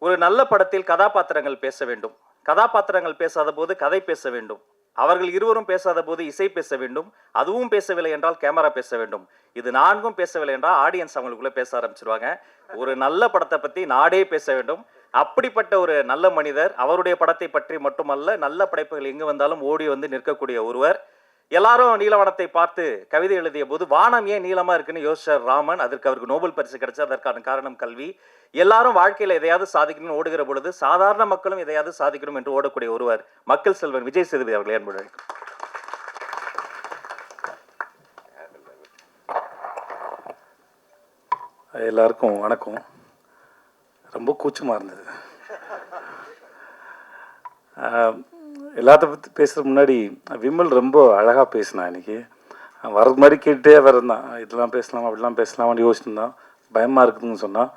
ஒரு நல்ல படத்தில் கதாபாத்திரங்கள் பேச வேண்டும். கதாபாத்திரங்கள் பேசாத போது கதை பேச வேண்டும். அவர்கள் இருவரும் பேசாத போது இசை பேச வேண்டும். அதுவும் பேசவில்லை என்றால் கேமரா பேச வேண்டும். இது நான்கும் பேசவில்லை என்றால் ஆடியன்ஸ் அவங்களுக்குள்ள பேச ஆரம்பிச்சிருவாங்க. ஒரு நல்ல படத்தை பத்தி நாடே பேச வேண்டும். அப்படிப்பட்ட ஒரு நல்ல மனிதர், அவருடைய படத்தை பற்றி மட்டுமல்ல, நல்ல படைப்புகள் எங்கு வந்தாலும் ஓடி வந்து நிற்கக்கூடிய ஒருவர். எல்லாரும் நீலவானத்தை பார்த்து கவிதை எழுதிய போது வானம் ஏன் நீளமா இருக்குன்னு யோசிச்சார் ராமன். அதற்கு அவருக்கு நோபல் பரிசு கிடைச்சா. அதற்கான காரணம் கல்வி. எல்லாரும் வாழ்க்கையில எதையாவது சாதிக்கணும்னு ஓடுகிற பொழுது சாதாரண மக்களும் எதையாவது சாதிக்கணும் என்று ஓடக்கூடிய ஒருவர் மக்கள் செல்வன் விஜய் சேதுபதி அவர்கள். ஏற்படுவார். எல்லாருக்கும் வணக்கம். ரொம்ப கூச்சமாக இருந்தது. எல்லாத்த பற்றி பேசுகிறதுக்கு முன்னாடி விமல் ரொம்ப அழகாக பேசினான். இன்றைக்கி வரது மாதிரி கேட்டே வரந்தான். இதெல்லாம் பேசலாம் அப்படிலாம் பேசலாமான்னு யோசிச்சுருந்தான். பயமாக இருக்குதுன்னு சொன்னான்.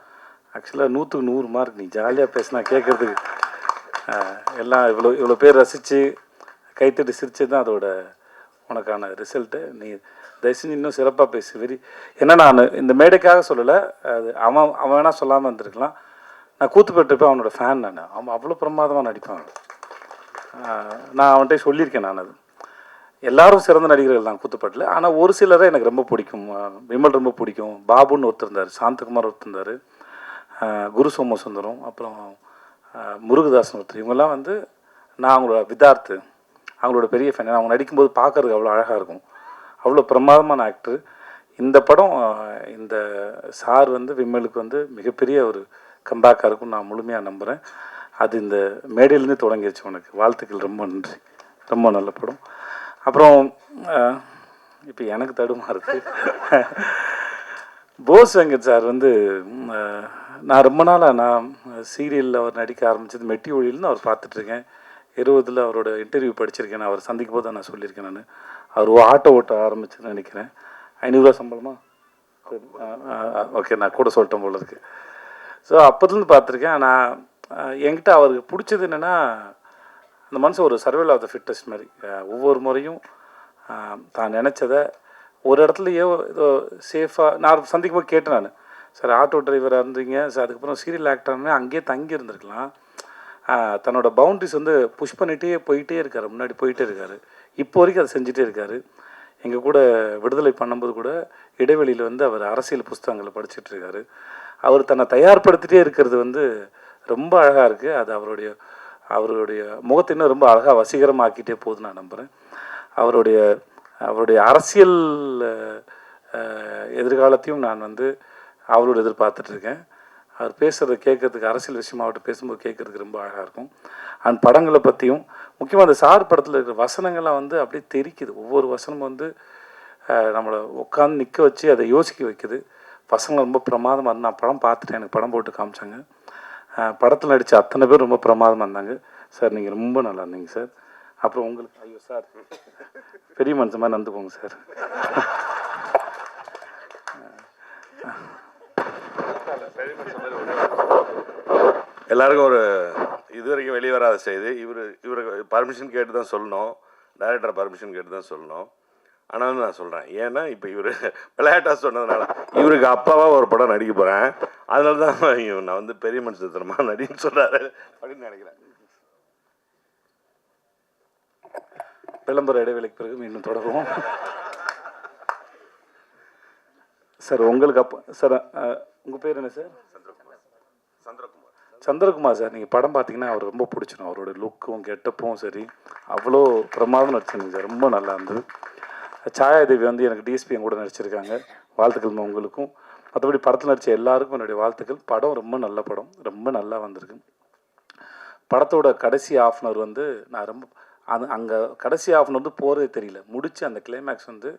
ஆக்சுவலாக 100க்கு 100 மார்க். நீ ஜாலியாக பேசினா கேட்குறதுக்கு எல்லாம் இவ்வளோ பேர் ரசித்து கைத்தட்டி சிரித்து தான் அதோட உனக்கான ரிசல்ட்டு. நீ தயவுசெஞ்சு இன்னும் சிறப்பாக பேசு. ஏன்னா நான் இந்த மேடைக்காக சொல்லலை, அது அவன் வேணால் சொல்லாமல் இருந்திருக்கலாம். நான் கூத்துப்பட்டிருப்பேன், அவனோட ஃபேன். அவன் அவ்வளோ பிரமாதமாக நடிப்பான். நான் அவன்கிட்ட சொல்லியிருக்கேன். நான் அது எல்லாரும் சிறந்த நடிகர்கள் தான் கூத்துப்பட்டில். ஆனால் ஒரு சிலரை எனக்கு ரொம்ப பிடிக்கும். விமல் ரொம்ப பிடிக்கும். பாபுன்னு ஒருத்தர் இருந்தார், சாந்தகுமார் ஒருத்தர் இருந்தார், குரு சோமசுந்தரம், அப்புறம் முருகதாசன் ஒருத்தர். இவங்கெல்லாம் வந்து நான் அவங்களோட விதார்த்து, அவங்களோட பெரிய ஃபேன். அவங்க நடிக்கும்போது பார்க்குறதுக்கு அவ்வளோ அழகாக இருக்கும். அவ்வளோ பிரமாதமான ஆக்டர். இந்த படம் இந்த சார் வந்து விமலுக்கு வந்து மிகப்பெரிய ஒரு கம்பேக்காக இருக்கும்னு நான் முழுமையாக நம்புகிறேன். அது இந்த மேடையிலேருந்து தொடங்கிடுச்சு. உனக்கு வாழ்த்துக்கள். ரொம்ப நன்றி. ரொம்ப நல்ல படம். அப்புறம் இப்போ எனக்கு தடுமாறுது. போஸ் வெங்கட் சார் வந்து நான் ரொம்ப நாளாக நான் சீரியலில் அவர் நடிக்க ஆரம்பித்தது மெட்டி ஒழியில்னு அவர் பார்த்துட்ருக்கேன். 20 அவரோட இன்டர்வியூ படிச்சிருக்கேன். நான் அவர் சந்திக்கும் போது தான் நான் சொல்லியிருக்கேன். நான் அவர் ஆட்டோ ஓட்ட ஆரம்பிச்சுன்னு நினைக்கிறேன். 500 ரூபா சம்பளமா? ஓகே, நான் கூட சொல்லிட்டேன் போல இருக்கு. ஸோ அப்போதுலேருந்து பார்த்துருக்கேன். நான் என்கிட்ட அவருக்கு பிடிச்சது என்னென்னா, அந்த மனுஷன் ஒரு சர்வைவல் ஆஃப் த ஃபிட்டஸ்ட் மாதிரி. ஒவ்வொரு முறையும் தான் நினச்சதை ஒரு இடத்துலையோ ஏதோ சேஃபாக நான் சந்திக்கும் போது கேட்டேன். நான் சார் ஆட்டோ டிரைவராக இருந்தீங்க சார், அதுக்கப்புறம் சீரியல் ஆக்டர்னு அங்கேயே தங்கி இருந்திருக்கலாம். தன்னோட பவுண்ட்ரிஸ் வந்து புஷ் பண்ணிகிட்டே போயிட்டே இருக்கார், முன்னாடி போயிட்டே இருக்கார். இப்போ வரைக்கும் அதை செஞ்சுட்டே இருக்கார். எங்கள் கூட விடுதலை பண்ணும்போது கூட இடைவெளியில் வந்து அவர் அரசியல் புஸ்தகங்களை படிச்சுட்டு இருக்காரு. அவர் தன்னை தயார்படுத்திகிட்டே இருக்கிறது வந்து ரொம்ப அழகாக இருக்குது. அது அவருடைய முகத்தை இன்னும் ரொம்ப அழகாக வசீகரமாக்கிட்டே போகுதுன்னு நான் நம்புகிறேன். அவருடைய அரசியல் எதிர்காலத்தையும் நான் வந்து அவரோட எதிர்பார்த்துட்ருக்கேன். அவர் பேசுகிறத கேட்குறதுக்கு, அரசியல் விஷயமா அவர்கிட்ட பேசும்போது கேட்குறதுக்கு ரொம்ப அழகாக இருக்கும். அந்த படங்களை பற்றியும் முக்கியமாக அந்த சார் படத்தில் இருக்கிற வசனங்கள்லாம் வந்து அப்படியே தெரிக்குது. ஒவ்வொரு வசனமும் வந்து நம்மளை உட்காந்து நிற்க வச்சு அதை யோசிக்க வைக்குது. வசனம் ரொம்ப பிரமாதமாக இருந்தால் நான் படம் பார்த்துட்டேன். எனக்கு படம் போட்டு காமிச்சாங்க. படத்தில் நடித்த அத்தனை பேர் ரொம்ப பிரமாதமாக இருந்தாங்க. சார் நீங்கள் ரொம்ப நல்லா இருந்தீங்க சார். அப்புறம் உங்களுக்கு ஐயோ சார் பெரிய மனுஷன் மாதிரி நடந்துக்கோங்க சார். எல்லாருக்கும் ஒரு இது வரைக்கும் வெளியே வராத செய்தி. இவருக்கு பர்மிஷன் கேட்டு தான் சொல்லணும், டைரக்டர் பர்மிஷன் கேட்டு தான் சொல்லணும். ஆனாலும் நான் சொல்கிறேன், ஏன்னா இப்போ இவர் விளையாட்டாக சொன்னதுனால இவருக்கு அப்பாவாக ஒரு படம் நடிக்க போகிறேன். அதனால தான் நான் வந்து பெரிய மனுஷன் தரமா நடின்னு சொல்கிறாரு அப்படின்னு நினைக்கிறேன். விளம்பர இடைவெளிக்கு பிறகு மீண்டும் தொடருவோம். சார் உங்களுக்கு அப்போ சார் உங்கள் பேர் என்ன சார்? சந்திரகுமார் சார். நீங்கள் படம் பார்த்தீங்கன்னா அவர் ரொம்ப பிடிச்சிடும். அவரோட லுக்கும் கெட்டப்பும் சரி அவ்வளோ பிரமாதம் நடிச்சிருந்தீங்க சார். ரொம்ப நல்லா இருந்தது. சாயாதேவி வந்து எனக்கு டிஎஸ்பி கூட நடிச்சிருக்காங்க. வாழ்த்துக்கள் உங்களுக்கும். மற்றபடி படத்தில் நடித்த எல்லாருக்கும் என்னுடைய வாழ்த்துக்கள். படம் ரொம்ப நல்ல படம், ரொம்ப நல்லா வந்திருக்கு. படத்தோட கடைசி ஆஃப்னர் வந்து நான் ரொம்ப அங்கே கடைசி ஆஃப்னர் வந்து போகிறதே தெரியல. முடித்து அந்த கிளைமேக்ஸ் வந்து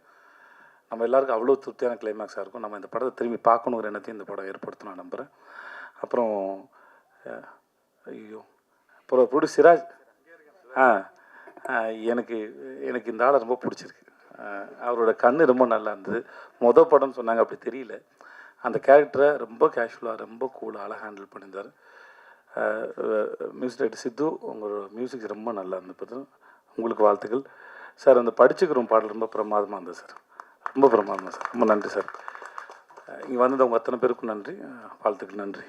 நம்ம எல்லாருக்கும் அவ்வளோ திருப்தியான கிளைமேக்ஸாக இருக்கும். நம்ம இந்த படத்தை திரும்பி பார்க்கணுங்கிற எண்ணத்தையும் இந்த படம் ஏற்படுத்த நான் நம்புகிறேன். அப்புறம் ஐயோ அப்புறம் ப்ரொடியூசர் சிராஜ். எனக்கு இந்த ஆளை ரொம்ப பிடிச்சிருக்கு. அவரோட கண்ணு ரொம்ப நல்லா இருந்தது. மொதல் படம்னு சொன்னாங்க, அப்படி தெரியல. அந்த கேரக்டரை ரொம்ப கேஷுவலாக ரொம்ப கூலாக அழகாக ஹேண்டில் பண்ணியிருந்தார். மியூசிக் டைரக்டர் சித்து, உங்களோட மியூசிக் ரொம்ப நல்லா இருந்தது. உங்களுக்கு வாழ்த்துக்கள் சார். அந்த படிச்சுக்கிறோம் பாடல் ரொம்ப பிரமாதமாக இருந்தது சார். ரொம்ப பிரமாதமாக சார். ரொம்ப நன்றி சார். இங்கே வந்தது உங்கள் அத்தனை பேருக்கும் நன்றி. வாழ்த்துக்கள். நன்றி.